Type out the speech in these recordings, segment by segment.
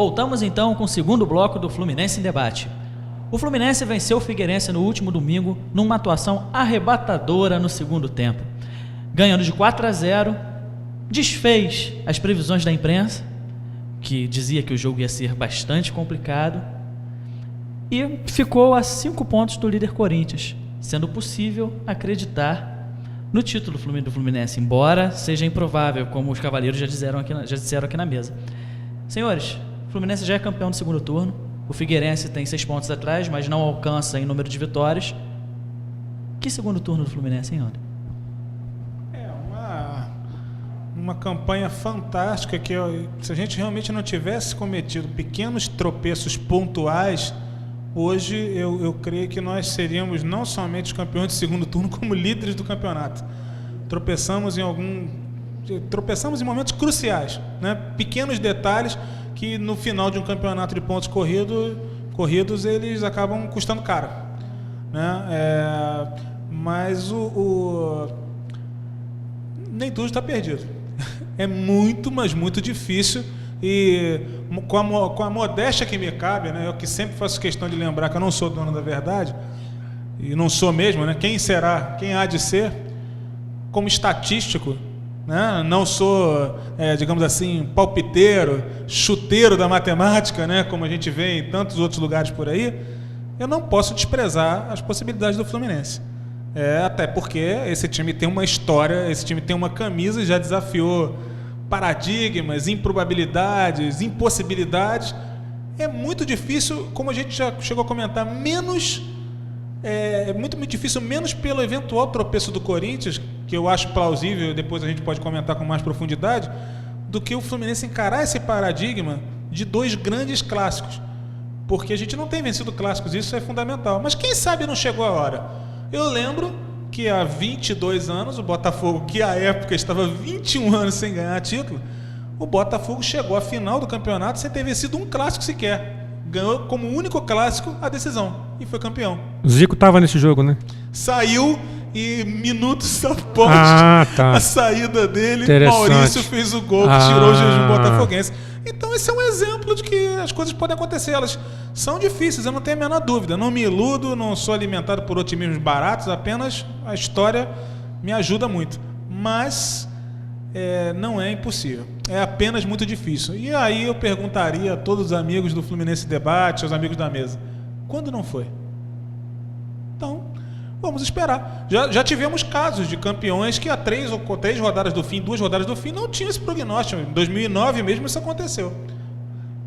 Voltamos então com o segundo bloco do Fluminense em Debate. O Fluminense venceu o Figueirense no último domingo numa atuação arrebatadora no segundo tempo. Ganhando de 4-0, desfez as previsões da imprensa, que dizia que o jogo ia ser bastante complicado, e ficou a 5 pontos do líder Corinthians, sendo possível acreditar no título do Fluminense, embora seja improvável, como os cavaleiros já disseram aqui na mesa. Senhores, o Fluminense já é campeão do segundo turno, o Figueirense tem 6 pontos atrás, mas não alcança em número de vitórias. Que segundo turno do Fluminense, hein, André? Uma campanha fantástica que, se a gente realmente não tivesse cometido pequenos tropeços pontuais, hoje eu creio que nós seríamos não somente os campeões de segundo turno, como líderes do campeonato. Tropeçamos em momentos cruciais, né? Pequenos detalhes que no final de um campeonato de pontos corridos eles acabam custando caro, né? Mas nem tudo está perdido. É muito, mas muito difícil. E com a modéstia que me cabe, né, eu que sempre faço questão de lembrar que eu não sou dono da verdade, e não sou mesmo, né, quem será, quem há de ser, como estatístico, né, não sou, digamos assim, palpiteiro, chuteiro da matemática, né, como a gente vê em tantos outros lugares por aí, eu não posso desprezar as possibilidades do Fluminense. Até porque esse time tem uma história, esse time tem uma camisa, já desafiou paradigmas, improbabilidades, impossibilidades. É muito difícil, como a gente já chegou a comentar, muito difícil, menos pelo eventual tropeço do Corinthians, que eu acho plausível, depois a gente pode comentar com mais profundidade, do que o Fluminense encarar esse paradigma de 2 grandes clássicos. Porque a gente não tem vencido clássicos, isso é fundamental. Mas quem sabe não chegou a hora? Eu lembro que há 22 anos, o Botafogo, que à época estava 21 anos sem ganhar título, o Botafogo chegou à final do campeonato sem ter vencido um clássico sequer. Ganhou como único clássico a decisão e foi campeão. O Zico estava nesse jogo, né? Saiu e minutos após a saída dele, Maurício fez o gol que tirou o jejum botafoguense. Então esse é um exemplo de que as coisas podem acontecer, elas são difíceis, eu não tenho a menor dúvida, não me iludo, não sou alimentado por otimismos baratos, apenas a história me ajuda muito, mas não é impossível, é apenas muito difícil. E aí eu perguntaria a todos os amigos do Fluminense Debate, aos amigos da mesa, quando não foi? Então, vamos esperar. Já tivemos casos de campeões que há 3 rodadas do fim, 2 rodadas do fim, não tinham esse prognóstico. Em 2009 mesmo isso aconteceu.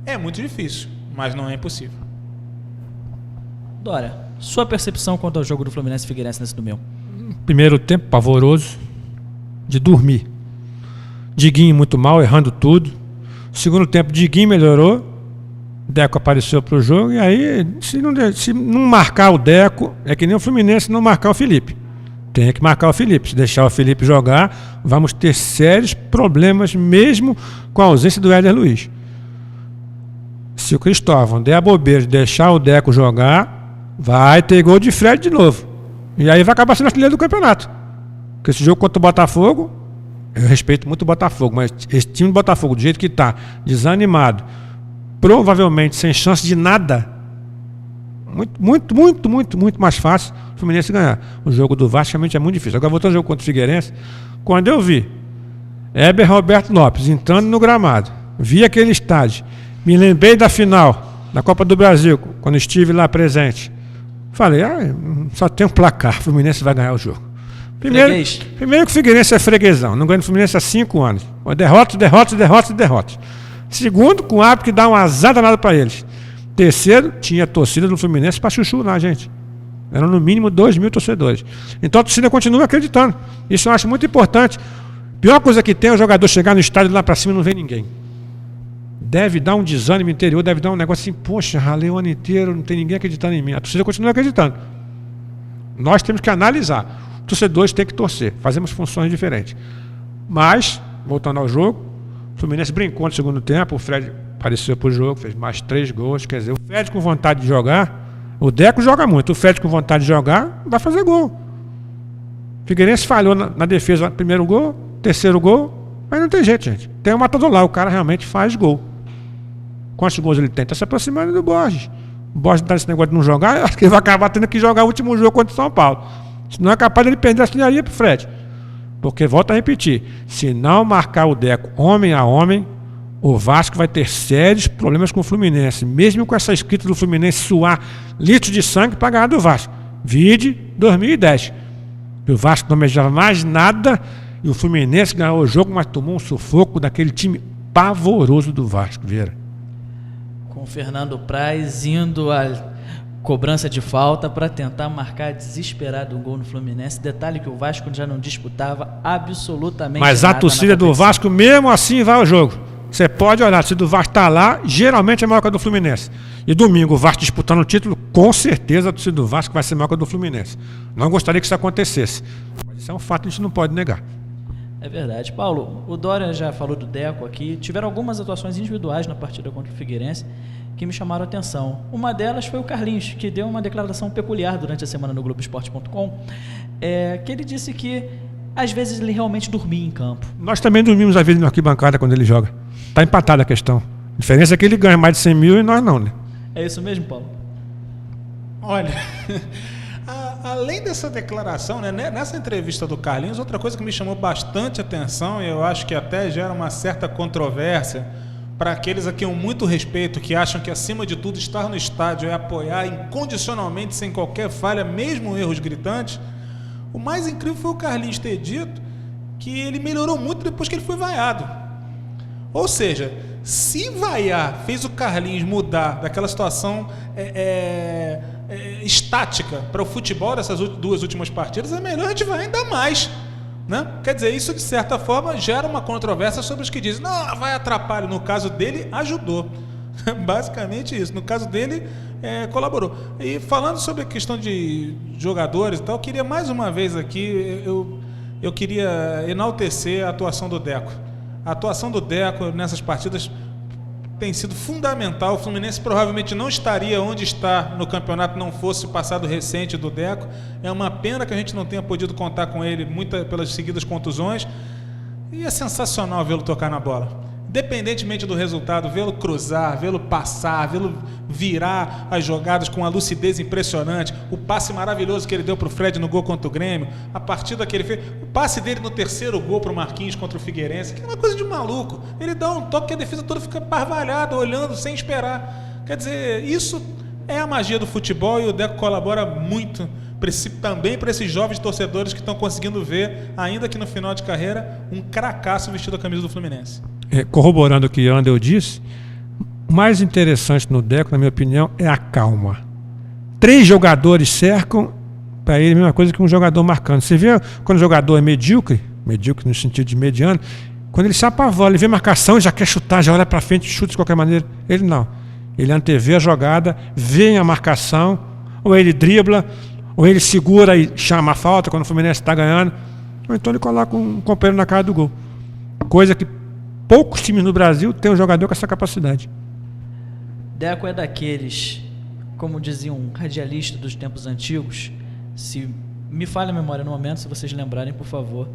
É muito difícil, mas não é impossível. Dória, sua percepção quanto ao jogo do Fluminense e Figueirense nesse domingo? Primeiro tempo pavoroso, de dormir. Diguinho muito mal, errando tudo. Segundo tempo, Diguinho melhorou. Deco apareceu para o jogo, e aí, se não marcar o Deco, é que nem o Fluminense não marcar o Felipe. Tem que marcar o Felipe. Se deixar o Felipe jogar, vamos ter sérios problemas, mesmo com a ausência do Éder Luiz. Se o Cristóvão der a bobeira de deixar o Deco jogar, vai ter gol de Fred de novo. E aí vai acabar sendo artilheiro do campeonato. Porque esse jogo contra o Botafogo, eu respeito muito o Botafogo, mas esse time do Botafogo, do jeito que está, desanimado, provavelmente sem chance de nada, muito mais fácil o Fluminense ganhar. O jogo do Vasco realmente é muito difícil. Agora, voltando ao jogo contra o Figueirense, quando eu vi Heber Roberto Lopes entrando no gramado, vi aquele estádio, me lembrei da final da Copa do Brasil, quando estive lá presente, falei, só tem um placar, o Fluminense vai ganhar o jogo. Primeiro que o Figueirense é freguesão, não ganha o Fluminense há 5 anos. Derrotas. Segundo, com o árbitro que dá uma azar danada para eles. Terceiro, tinha a torcida do Fluminense para chuchu lá, gente. Eram no mínimo 2.000 torcedores. Então a torcida continua acreditando. Isso eu acho muito importante. Pior coisa que tem é o jogador chegar no estádio lá para cima e não ver ninguém. Deve dar um desânimo interior, deve dar um negócio assim, poxa, ralei o ano inteiro, não tem ninguém acreditando em mim. A torcida continua acreditando. Nós temos que analisar. Torcedores têm que torcer. Fazemos funções diferentes. Mas, voltando ao jogo, o Fluminense brincou no segundo tempo, o Fred apareceu para o jogo, fez mais 3 gols. Quer dizer, o Fred com vontade de jogar, o Deco joga muito, o Fred com vontade de jogar, vai fazer gol. O Figueirense falhou na defesa, primeiro gol, terceiro gol, mas não tem jeito, gente. Tem um matador lá, o cara realmente faz gol. Quantos gols ele tem? Está se aproximando do Borges. O Borges está nesse negócio de não jogar, acho que ele vai acabar tendo que jogar o último jogo contra o São Paulo. Senão é capaz de ele perder a artilharia pro Fred. Porque, volto a repetir, se não marcar o Deco homem a homem, o Vasco vai ter sérios problemas com o Fluminense, mesmo com essa escrita do Fluminense suar litros de sangue para ganhar do Vasco. Vide 2010. O Vasco não almejava mais nada e o Fluminense ganhou o jogo, mas tomou um sufoco daquele time pavoroso do Vasco, Vieira. Com o Fernando Praz indo à cobrança de falta para tentar marcar desesperado um gol no Fluminense. Detalhe que o Vasco já não disputava absolutamente nada. Mas a torcida do Vasco, mesmo assim, vai ao jogo. Você pode olhar, se do Vasco está lá, geralmente é maior que a do Fluminense. E domingo, o Vasco disputando o título, com certeza a torcida do Vasco vai ser maior que a do Fluminense. Não gostaria que isso acontecesse. Mas isso é um fato que a gente não pode negar. É verdade. Paulo, o Dória já falou do Deco aqui. Tiveram algumas atuações individuais na partida contra o Figueirense que me chamaram a atenção. Uma delas foi o Carlinhos, que deu uma declaração peculiar durante a semana no Globoesporte.com, que ele disse que às vezes ele realmente dormia em campo. Nós também dormimos às vezes na arquibancada quando ele joga. Está empatada a questão. A diferença é que ele ganha mais de 100 mil e nós não, né? É isso mesmo, Paulo? Olha, além dessa declaração, né, nessa entrevista do Carlinhos, outra coisa que me chamou bastante atenção, e eu acho que até gera uma certa controvérsia para aqueles a quem eu muito respeito, que acham que acima de tudo estar no estádio é apoiar incondicionalmente, sem qualquer falha, mesmo erros gritantes. O mais incrível foi o Carlinhos ter dito que ele melhorou muito depois que ele foi vaiado. Ou seja, se vaiar fez o Carlinhos mudar daquela situação estática para o futebol dessas duas últimas partidas, é melhor a gente vaiar ainda mais. Né? Quer dizer, isso de certa forma gera uma controvérsia sobre os que dizem não, vai atrapalhar. No caso dele, ajudou. Basicamente isso. No caso dele, colaborou. E falando sobre a questão de jogadores e tal, eu queria mais uma vez aqui, eu queria enaltecer a atuação do Deco. A atuação do Deco nessas partidas tem sido fundamental. O Fluminense provavelmente não estaria onde está no campeonato não fosse o passado recente do Deco. É uma pena que a gente não tenha podido contar com ele pelas seguidas contusões. E é sensacional vê-lo tocar na bola. Independentemente do resultado, vê-lo cruzar, vê-lo passar, vê-lo virar as jogadas com uma lucidez impressionante, o passe maravilhoso que ele deu para o Fred no gol contra o Grêmio, a partida que ele fez, o passe dele no terceiro gol para o Marquinhos contra o Figueirense, que é uma coisa de maluco. Ele dá um toque que a defesa toda fica parvalhada, olhando, sem esperar. Quer dizer, isso é a magia do futebol e o Deco colabora muito também para esses jovens torcedores que estão conseguindo ver, ainda que no final de carreira, um cracaço vestido a camisa do Fluminense. Corroborando o que Andel disse, o mais interessante no Deco, na minha opinião, é a calma. 3 jogadores cercam para ele a mesma coisa que um jogador marcando. Você vê quando o jogador é medíocre no sentido de mediano, quando ele se apavora, ele vê marcação, já quer chutar, já olha para frente, chuta de qualquer maneira. Ele não. Ele antevê a jogada, vê a marcação, ou ele dribla, ou ele segura e chama a falta quando o Fluminense está ganhando, ou então ele coloca um companheiro na cara do gol. Coisa que poucos times no Brasil têm um jogador com essa capacidade. Deco é daqueles, como dizia um radialista dos tempos antigos, se me falha a memória no momento, se vocês lembrarem, por favor,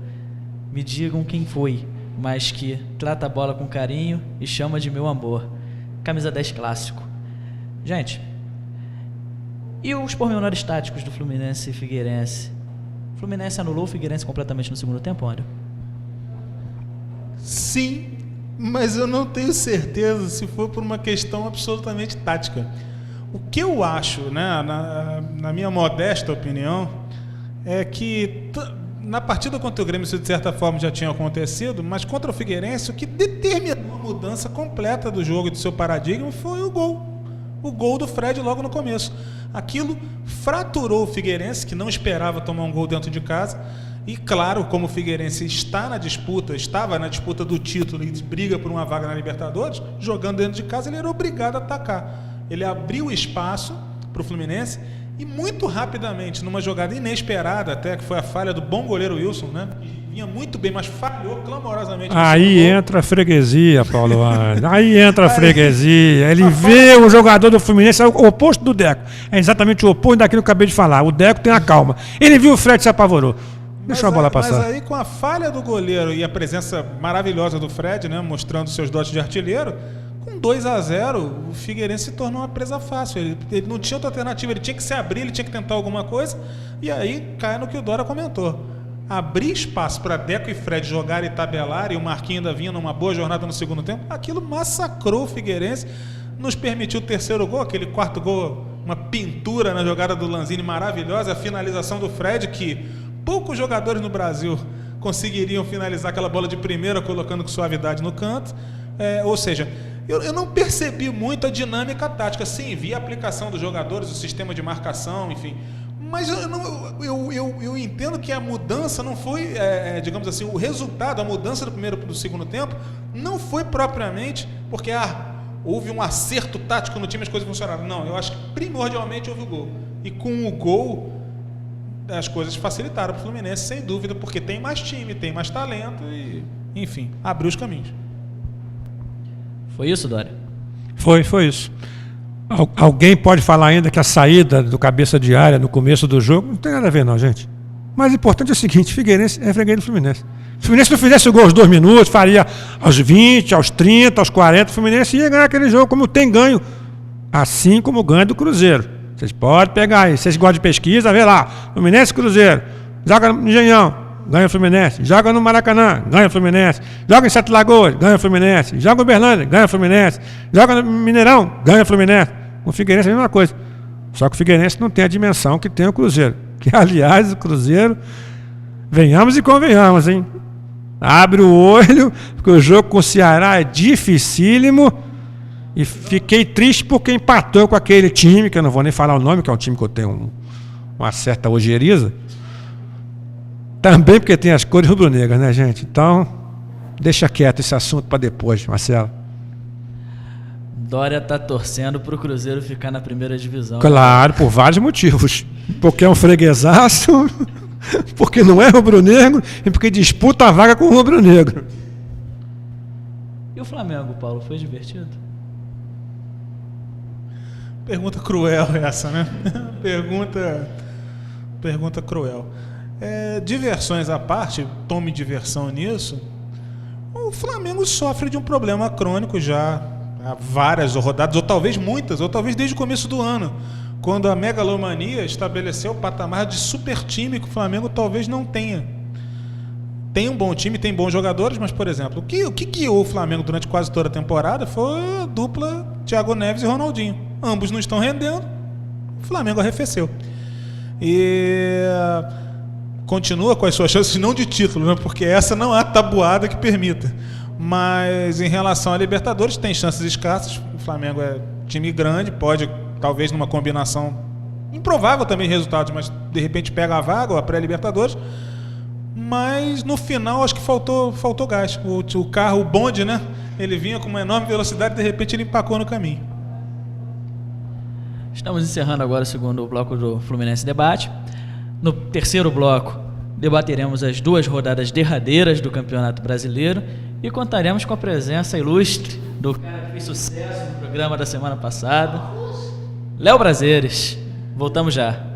me digam quem foi, mas que trata a bola com carinho e chama de meu amor. Camisa 10 clássico. Gente, e os pormenores táticos do Fluminense e Figueirense? O Fluminense anulou o Figueirense completamente no segundo tempo, André? Sim, mas eu não tenho certeza se for por uma questão absolutamente tática. O que eu acho, né, na minha modesta opinião, é que na partida contra o Grêmio isso de certa forma já tinha acontecido, mas contra o Figueirense o que determinou a mudança completa do jogo e do seu paradigma foi o gol. O gol do Fred logo no começo. Aquilo fraturou o Figueirense, que não esperava tomar um gol dentro de casa. E claro, como o Figueirense estava na disputa do título e briga por uma vaga na Libertadores, jogando dentro de casa, ele era obrigado a atacar. Ele abriu espaço para o Fluminense e muito rapidamente, numa jogada inesperada até, que foi a falha do bom goleiro Wilson, né? Vinha muito bem, mas falhou clamorosamente. Aí entra a freguesia, Paulo. Aí entra a freguesia. Ele vê o jogador do Fluminense, é o oposto do Deco. É exatamente o oposto daquilo que eu acabei de falar. O Deco tem a calma. Ele viu o Fred e se apavorou. Deixa a bola passar. Mas aí com a falha do goleiro e a presença maravilhosa do Fred, né, mostrando seus dotes de artilheiro, Com 2-0, o Figueirense se tornou uma presa fácil. Ele não tinha outra alternativa, ele tinha que se abrir, ele tinha que tentar alguma coisa, e aí cai no que o Dora comentou. Abrir espaço para Deco e Fred jogarem e tabelarem, e o Marquinhos ainda vinha numa boa jornada no segundo tempo, aquilo massacrou o Figueirense, nos permitiu o terceiro gol, aquele quarto gol, uma pintura na jogada do Lanzini maravilhosa, a finalização do Fred, que poucos jogadores no Brasil conseguiriam finalizar aquela bola de primeira colocando com suavidade no canto. Ou seja, eu não percebi muito a dinâmica tática. Sim, vi a aplicação dos jogadores, o sistema de marcação, enfim. Mas eu entendo que a mudança não foi, digamos assim, o resultado, a mudança do primeiro para o segundo tempo, não foi propriamente porque houve um acerto tático no time, as coisas funcionaram. Não, eu acho que primordialmente houve o gol. E com o gol, as coisas facilitaram para o Fluminense, sem dúvida, porque tem mais time, tem mais talento e, enfim, abriu os caminhos. Foi isso, Dória? Foi isso. Alguém pode falar ainda que a saída do cabeça de área no começo do jogo não tem nada a ver não, gente. Mas o importante é o seguinte, Figueirense é freguês do Fluminense. Se o Fluminense não fizesse o gol aos 2 minutos, faria aos 20, aos 30, aos 40, o Fluminense ia ganhar aquele jogo como tem ganho, assim como ganha do Cruzeiro. Vocês podem pegar aí, vocês gostam de pesquisa, vê lá, Fluminense e Cruzeiro, joga no Engenhão, ganha o Fluminense, joga no Maracanã, ganha o Fluminense, joga em Sete Lagoas, ganha o Fluminense, joga em Uberlândia, ganha o Fluminense, joga no Mineirão, ganha o Fluminense. O Figueirense é a mesma coisa, só que o Figueirense não tem a dimensão que tem o Cruzeiro, que aliás o Cruzeiro, venhamos e convenhamos, hein? Abre o olho, porque o jogo com o Ceará é dificílimo, e fiquei triste porque empatou com aquele time, que eu não vou nem falar o nome, que é um time que eu tenho uma certa ojeriza, também porque tem as cores rubro-negras, né, gente? Então, deixa quieto esse assunto para depois, Marcelo. Dória tá torcendo pro Cruzeiro ficar na primeira divisão. Claro, por vários motivos. Porque é um freguesaço, porque não é rubro-negro e porque disputa a vaga com o rubro-negro. E o Flamengo, Paulo, foi divertido? Pergunta cruel essa, né? Pergunta cruel. Diversões à parte, tome diversão nisso. O Flamengo sofre de um problema crônico já há várias rodadas, ou talvez muitas, ou talvez desde o começo do ano, quando a megalomania estabeleceu o patamar de super time que o Flamengo talvez não tenha. Tem um bom time, tem bons jogadores, mas, por exemplo, o que guiou o Flamengo durante quase toda a temporada foi a dupla Thiago Neves e Ronaldinho. Ambos não estão rendendo, o Flamengo arrefeceu. E continua com as suas chances, não de título, né? Porque essa não há tabuada que permita. Mas em relação à Libertadores, tem chances escassas. O Flamengo é time grande, pode, talvez numa combinação improvável também resultados, mas de repente pega a vaga ou a pré-Libertadores. Mas no final acho que faltou gás. O carro, o bonde, né? Ele vinha com uma enorme velocidade e de repente ele empacou no caminho. Estamos encerrando agora o segundo bloco do Fluminense Debate. No terceiro bloco, debateremos as 2 rodadas derradeiras do Campeonato Brasileiro e contaremos com a presença ilustre do cara que fez sucesso no programa da semana passada, Léo Prazeres. Voltamos já.